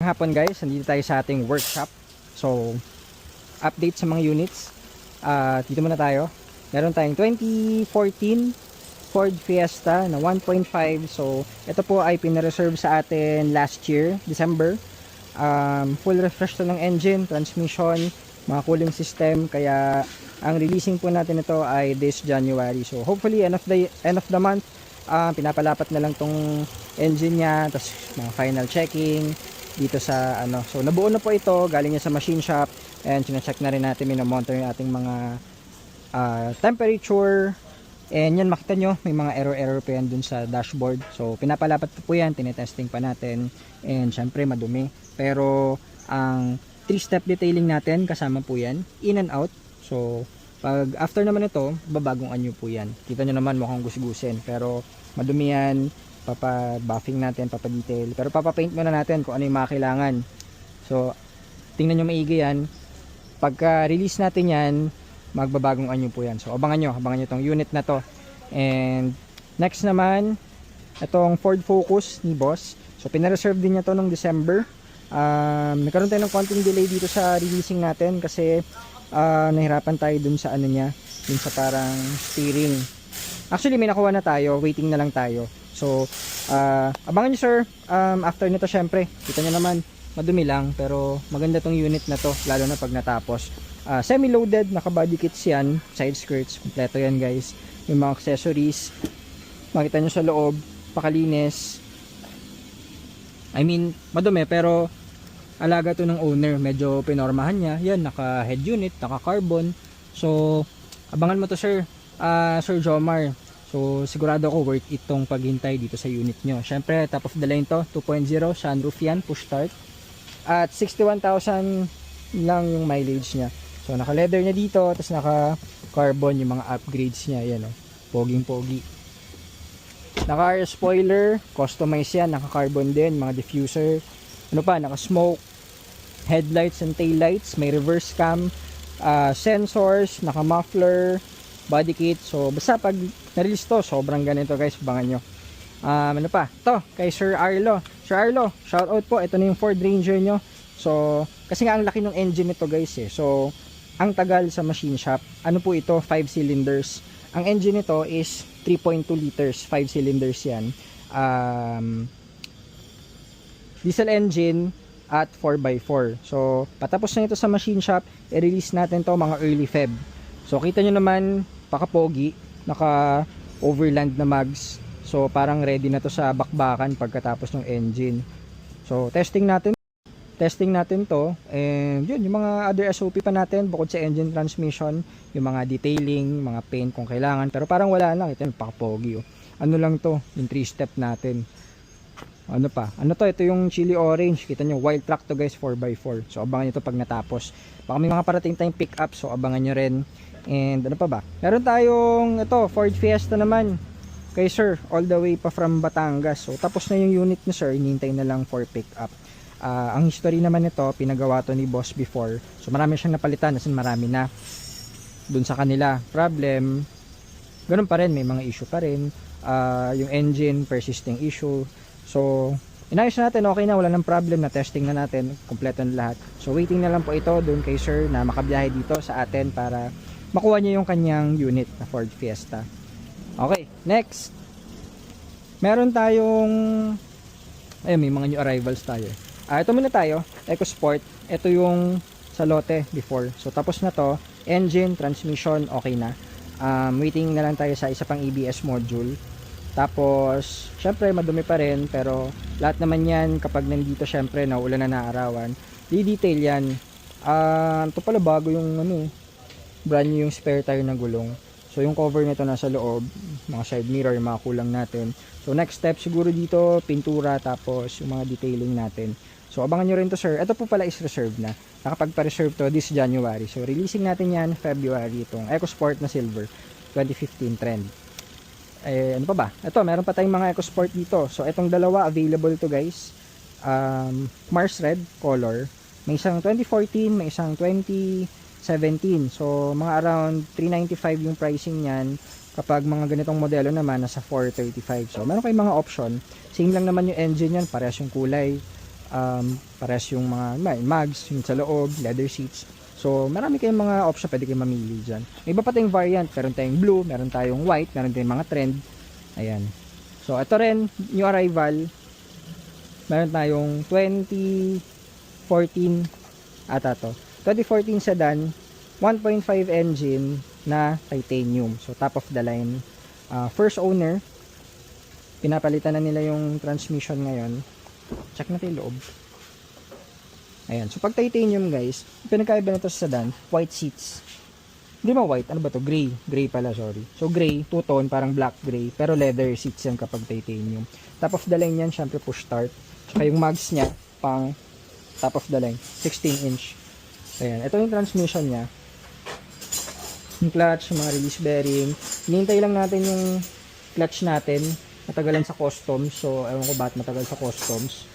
Hapon guys, nandito tayo sa ating workshop. So, update sa mga units. Dito muna tayo. Meron tayong 2014 Ford Fiesta na 1.5. So, ito po ay pinareserve sa atin last year, December. Full refresh to ng engine, transmission, mga cooling system. Kaya, ang releasing po natin ito ay this January. So, hopefully, end of the month, pinapalapat na lang tong engine niya. Tapos, mga final checking dito sa ano. So nabuo na po ito, galing niya sa machine shop, and china-check na rin natin, minomonitor yung ating mga temperature, and yan makita nyo may mga error pa yan dun sa dashboard. So pinapalapat po yan, tinetesting pa natin, and syempre madumi, pero ang 3-step detailing natin kasama po yan, in and out. So pag after naman ito, babagong anyo po yan. Kita nyo naman mukhang gusgusin, pero madumi yan. Papa-buffing natin, papa-detail. Pero papa-paint muna natin kung ano yung mga kailangan. So, tingnan nyo maigi yan. Pagka-release natin yan, magbabagong anyo po yan. So, abangan nyo itong unit na to. And, next naman, itong Ford Focus ni Boss. So, pinareserve din niya to nung December. Nagkaroon tayo ng konting delay dito sa releasing natin kasi nahirapan tayo dun sa ano niya, dun sa parang steering. Actually, may nakuha na tayo. Waiting na lang tayo. So, abangan nyo sir, after nito syempre, kita nyo naman, madumi lang, pero maganda tong unit na to, lalo na pag natapos. Semi-loaded, naka-body kits yan, side skirts, kompleto yan guys. Yung mga accessories, makita nyo sa loob, pakalinis. I mean, madumi, pero alaga to ng owner, medyo pinormahan niya. Yan, naka-head unit, naka-carbon. So, abangan mo to sir, Sir Jomar. So, sigurado ako worth it tong paghintay dito sa unit nyo. Syempre, top of the line to, 2.0, sunroof yan, push start. At 61,000 lang yung mileage niya. So, naka-leather niya dito, tapos naka-carbon yung mga upgrades niya. Yan, oh, poging-pogi. Naka-air spoiler, customize yan, naka-carbon din, mga diffuser. Ano pa, naka-smoke, headlights and taillights, may reverse cam, sensors, naka-muffler, body kit. So, basta pag na-release to, sobrang ganito guys, abangan nyo. Ano pa? To, kay Sir Arlo. Sir Arlo, shout out po. Ito na yung Ford Ranger nyo. So, kasi nga ang laki ng engine nito guys eh. So, ang tagal sa machine shop. Ano po ito? 5 cylinders. Ang engine nito is 3.2 liters. 5 cylinders yan. Diesel engine at 4x4. So, patapos na ito sa machine shop, i-release natin to mga early Feb. So, kita nyo naman, pakapogi. Naka overland na mags, so parang ready na to sa bakbakan pagkatapos ng engine. So testing natin to, and yun, yung mga other SOP pa natin bukod sa engine, transmission, yung mga detailing, mga paint kung kailangan, pero parang wala lang. Ito yung pakapogi, oh. Ano lang to, yung 3-step natin. Ano pa, ano to, ito yung chili orange, kita nyo, wild track to guys, 4x4. So abangan nyo to pag natapos. Baka may mga parating tayong pick up, so abangan nyo rin. And ano pa ba? Meron tayong ito, Ford Fiesta naman kay sir, all the way pa from Batangas. So tapos na yung unit ni sir, hinihintay na lang for pick up. Ang history naman nito, pinagawa to ni boss before. So marami siyang napalitan, as in marami na dun sa kanila. Problem, ganun pa rin, may mga issue pa rin. Yung engine, persisting issue. So inayos natin, okay na, wala nang problem, na testing na natin, kompleto na lahat. So waiting na lang po ito dun kay sir na makabiyahe dito sa atin para makuha niya yung kanyang unit na Ford Fiesta. Okay, next. Meron tayong may mga new arrivals tayo. Ito muna tayo, EcoSport. Ito yung sa lote before. So tapos na to, engine, transmission, okay na. Waiting na lang tayo sa isa pang ABS module. Tapos, syempre madumi pa rin, pero lahat naman yan kapag nandito syempre nauulan na naarawan, di-detail yan. Ito pala bago yung brand new yung spare tire na gulong. So yung cover nito nasa loob, mga side mirror, yung mga kulang natin. So next step siguro dito, pintura, tapos yung mga detailing natin. So abangan nyo rin to sir. Ito po pala is reserve na. Nakapagpa-reserve to this January. So releasing natin yan February, itong EcoSport na silver 2015 trend. Ano pa ba? Ito, meron pa tayong mga EcoSport dito. So itong dalawa available to guys. Mars Red color. May isang 2014, may isang 2017. So mga around 395 yung pricing niyan. Kapag mga ganitong modelo naman nasa 435. So meron kayong mga option. Same lang naman yung engine yan, parehas yung kulay. Pares yung mga mags, yung sa loob, leather seats. So, marami kayong mga option pwede kayong mamili dyan. May iba pa tayong variant. Meron tayong blue, meron tayong white, meron tayong mga trend. Ayan. So, ito rin, new arrival. Meron tayong 2014 ata to. 2014 sedan, 1.5 engine na titanium. So, top of the line. First owner, pinapalitan na nila yung transmission ngayon. Check natin yung loob. Ayan. So, pag titanium guys, pinagkaiba na ito sa sedan, white seats. Hindi ba white? Ano ba to? Gray. Gray pala, sorry. So, gray, two-tone, parang black gray. Pero leather seats yan kapag titanium. Top of the line yan, syempre push start. Tsaka yung mags niya, pang top of the line, 16 inch. Ayan. Ito yung transmission niya. Yung clutch, mga release bearing. Hinihintay lang natin yung clutch natin. Matagalan sa customs. So, ewan ko ba't matagal sa customs.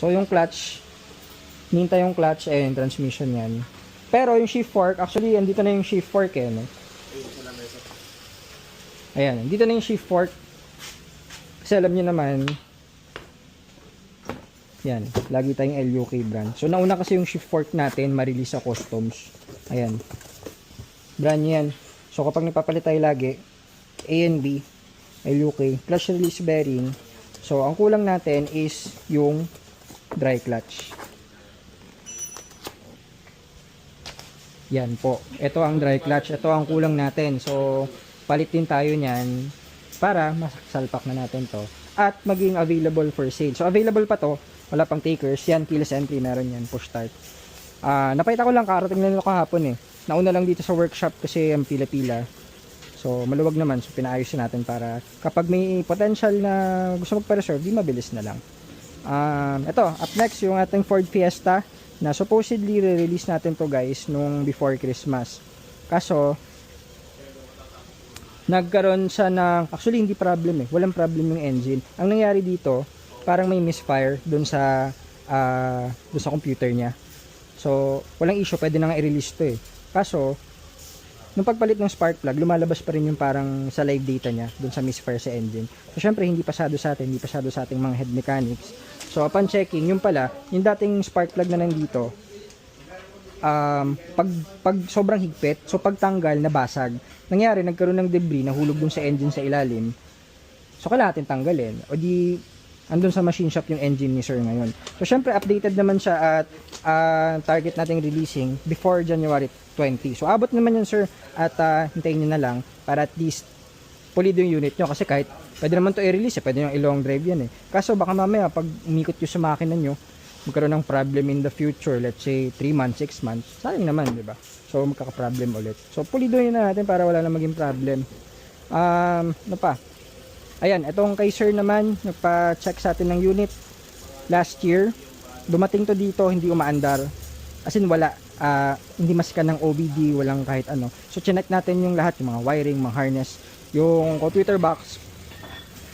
So yung clutch, hinihintay yung clutch, yung transmission yan. Pero yung shift fork, actually, andito na yung shift fork no? Ayan, andito na yung shift fork. Kasi alam nyo naman, yan, lagi tayong LUK brand. So, nauna kasi yung shift fork natin, ma-release sa customs. Ayan. Brand yan. So, kapag nagpapalit tayo lagi, A and B, LUK, clutch release bearing. So, ang kulang natin is yung dry clutch. Yan po. Ito ang dry clutch. Ito ang kulang natin. So, palit din tayo niyan para masalpak na natin to. At maging available for sale. So, available pa to. Wala pang takers. Yan, keyless entry. Meron yan. Push start. Napakita ko lang. Karating na nila kahapon eh. Nauna lang dito sa workshop kasi ang pila-pila. So, maluwag naman. So, pinaayos natin para kapag may potential na gusto magpa-reserve, di mabilis na lang. Ito, up next, yung ating Ford Fiesta na supposedly re-release natin to guys nung before Christmas. Kaso, nagkaroon siya ng, actually hindi problem walang problem yung engine. Ang nangyari dito, parang may misfire dun sa computer niya. So, walang issue, pwede na nga i-release to Kaso, nung pagpalit ng spark plug, lumalabas pa rin yung parang sa live data niya dun sa misfire sa engine. So, syempre, hindi pasado sa atin, hindi pasado sa ating mga head mechanics. So, upon checking, yung pala, yung dating spark plug na nandito, pag sobrang higpit, so pagtanggal, nabasag. Nangyari, nagkaroon ng debris, nahulog dun sa engine sa ilalim. So, kailangan natin tanggalin. O di, andun sa machine shop yung engine ni sir ngayon. So, syempre, updated naman siya at target nating releasing before January 20. So, abot naman yun, sir, at hintayin nyo na lang para at least pulido yung unit nyo. Kasi kahit, pwede naman to i-release, pwede nyo i-long drive yan Kaso, baka mamaya, pag umikot yung sa makina nyo, magkaroon ng problem in the future, let's say 3 months, 6 months, sayang naman, di ba? So, magkaka-problem ulit. So, pulido yun na natin para wala na maging problem. Ano pa? Ayan, itong kay sir naman, nagpa-check sa atin ng unit last year. Dumating to dito, hindi umaandar. As in, wala. Hindi masika ng OBD, walang kahit ano. So, chinek natin yung lahat, yung mga wiring, mga harness. Yung computer box,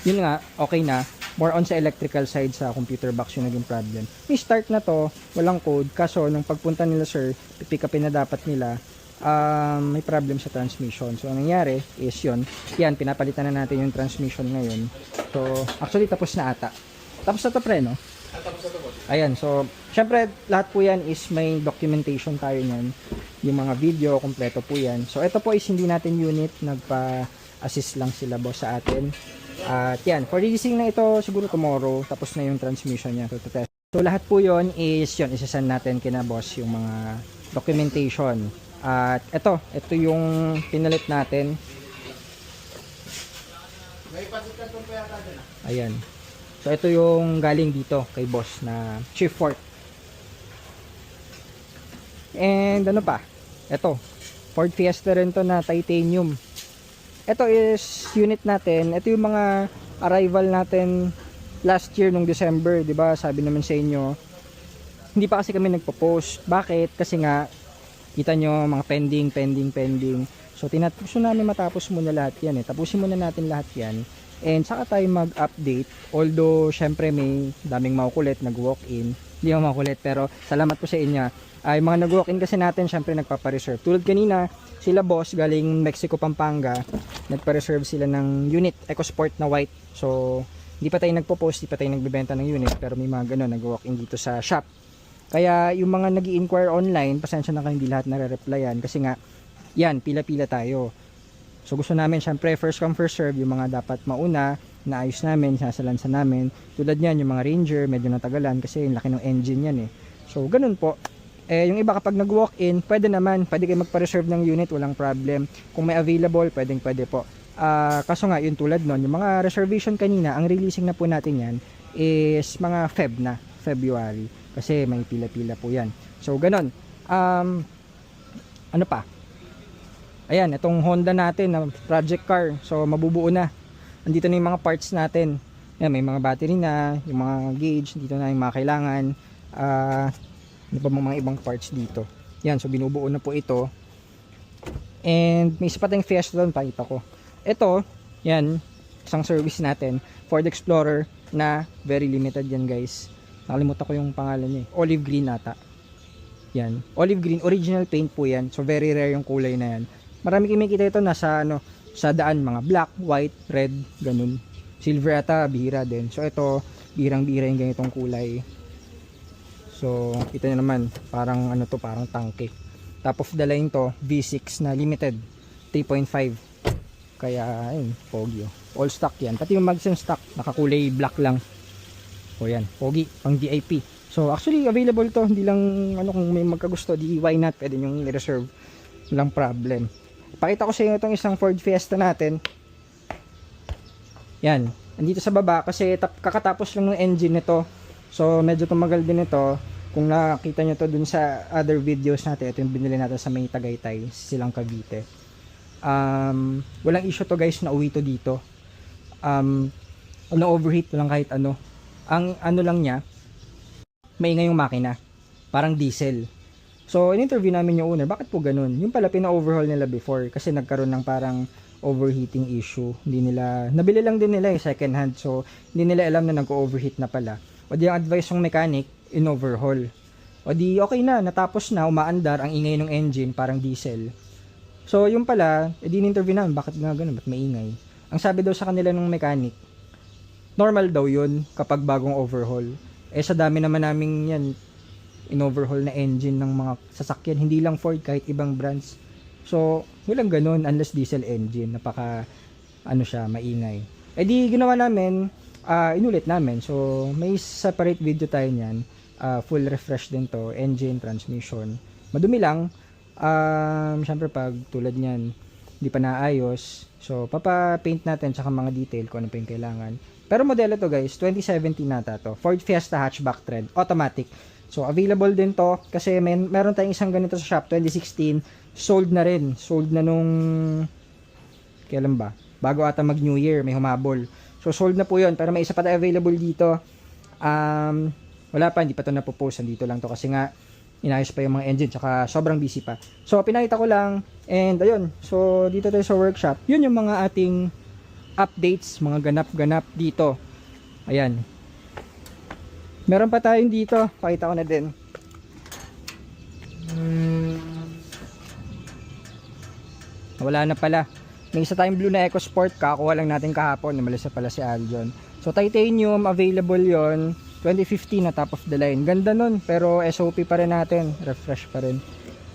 yun nga, okay na. More on sa electrical side sa computer box yung naging problem. May start na to, walang code. Kaso, nung pagpunta nila sir, pipick upin na dapat nila, may problem sa transmission. So, ang nangyari is yun. Yan, pinapalitan na natin yung transmission ngayon. So, actually, tapos na ata. Tapos na to, pre, no? Tapos na to, boss. Ayan, so, syempre, lahat po yan is may documentation tayo nyan. Yung mga video, kompleto po yan. So, ito po is hindi natin unit. Nagpa-assist lang sila, boss, sa atin. At yan, for releasing na ito, siguro tomorrow, tapos na yung transmission niya. So, lahat po yon is yun, isasend natin kina boss yung mga documentation. At ito yung pinalit natin. Ayan. So ito yung galing dito kay boss na shift fork. And ano pa? Ito, Ford Fiesta rin to na titanium. Ito is unit natin. Ito yung mga arrival natin last year nung December, 'di ba? Sabi naman sa inyo, hindi pa kasi kami nagpo-post. Bakit? Kasi nga kita nyo mga pending. So gusto namin matapos muna lahat yan tapusin muna natin lahat yan and saka tayo mag-update. Although syempre may daming makukulit nag-walk-in, hindi mo makukulit pero salamat po sa inyo. Ay mga nag-walk-in kasi natin syempre nagpapa-reserve. Tulad kanina sila boss galing Mexico, Pampanga, nagpa-reserve sila ng unit EcoSport na white. So hindi pa tayo nagpo-post, hindi pa tayo nagbebenta ng unit, pero may mga ganun, nag-walk-in dito sa shop. Kaya yung mga nag-i-inquire online, pasensya na kayo, hindi lahat nare-replyan kasi nga, yan, pila-pila tayo. So gusto namin, syempre, first come first serve, yung mga dapat mauna, naayos namin, sasalansa namin. Tulad yan, yung mga Ranger, medyo natagalan kasi yung laki ng engine yan eh. So ganun po. Yung iba kapag nag-walk-in, pwede naman, pwede kayo magpa-reserve ng unit, walang problem. Kung may available, pwede po. Kaso nga, yun tulad nun, yung mga reservation kanina, ang releasing na po natin yan is mga February. Kasi may pila-pila po yan. So, ganun. Ano pa? Ayan, itong Honda natin na project car. So, mabubuo na. Andito na yung mga parts natin. Ayan, may mga battery na, yung mga gauge, dito na yung mga kailangan. Ano pa mga ibang parts dito. Yan, so binubuo na po ito. And may isa pa tayong Fiesta doon, pakita ko. Ito, yan, isang service natin, Ford Explorer na very limited yan guys. Nakalimutan ko yung pangalan niya eh. Olive green ata. Yan, olive green, original paint po yan. So very rare yung kulay na yan. Marami kumikita ito nasa ano, sa daan, mga black, white, red, ganun. Silver ata, bihira din. So ito, bihirang-bihira yung ganitong kulay. So, kita nyo naman, parang ano to, parang tangke. Top of the line to, V6 na limited, 3.5. Kaya, ayun, pogi oh. All stock yan. Pati yung mags yung stock, nakakulay black lang. O yan, pogi, pang VIP. So, actually, available to. Hindi lang, ano, kung may magkagusto, di why not, pwede nyo i-reserve. Walang problem. Pakita ko sa inyo itong isang Ford Fiesta natin. Yan, andito sa baba, kasi kakatapos lang ng engine nito. So medyo tumagal din ito. Kung nakita nyo to dun sa other videos natin, ito yung binili natin sa may Tagaytay, silang Cavite. Walang issue to guys, na uwi to dito. Walang overheat, walang kahit ano. Ang ano lang niya, maingay yung makina, parang diesel. So in-interview namin yung owner, bakit po ganun? Yung pala pina-overhaul nila before kasi nagkaroon ng parang overheating issue. Hindi nila, nabili lang din nila second hand, so hindi nila alam na nag-overheat na pala. O di ang advice ng mechanic, in-overhaul. O di okay na, natapos na, umaandar, ang ingay ng engine, parang diesel. So yung pala, edi in-interview namin, bakit nga ganun, ba't maingay? Ang sabi daw sa kanila ng mechanic, normal daw yun kapag bagong overhaul. Sa dami naman namin yan, in-overhaul na engine ng mga sasakyan, hindi lang Ford, kahit ibang brands. So, walang ganun, unless diesel engine, napaka, ano siya, maingay. Di ginawa namin, inulit namin. So, may separate video tayo niyan. Full refresh din to. Engine, transmission. Madumi lang. Siyempre pag tulad niyan, hindi pa naayos. So, papa-paint natin tsaka mga detail kung ano pa yung kailangan. Pero modelo to guys, 2017 nata to. Ford Fiesta hatchback tread. Automatic. So, available din to. Kasi meron tayong isang ganito sa shop, 2016. Sold na rin. Sold na nung kailan ba? Bago ata mag New Year, may humabol. So, sold na po yun. Pero may isa pa tayo available dito. Wala pa, hindi pa ito napopost. Dito lang to kasi nga, inayos pa yung mga engine. Tsaka sobrang busy pa. So, pinakita ko lang. And, ayun. So, dito tayo sa workshop. Yun yung mga ating updates. Mga ganap-ganap dito. Ayan. Meron pa tayong dito. Pakita ko na din. Wala na pala. May isa tayong blue na EcoSport, kakuha lang natin kahapon, namalisa pala si Aljon. So titanium, available yon 2015 na top of the line. Ganda nun, pero SOP pa rin natin, refresh pa rin.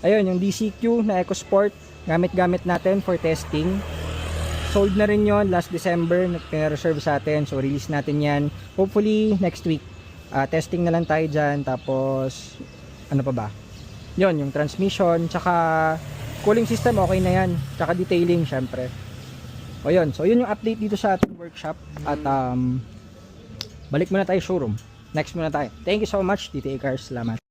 Ayun, yung DCQ na EcoSport, gamit-gamit natin for testing. Sold na rin yon last December, nag-reserve sa atin, so release natin yan. Hopefully next week. Testing na lang tayo dyan, tapos ano pa ba? Yon, yung transmission, tsaka cooling system, okay na yan. Tsaka detailing, syempre. O yun. So, yun yung update dito sa ating workshop. At, balik muna tayo showroom. Next muna tayo. Thank you so much, DTA Cars. Salamat.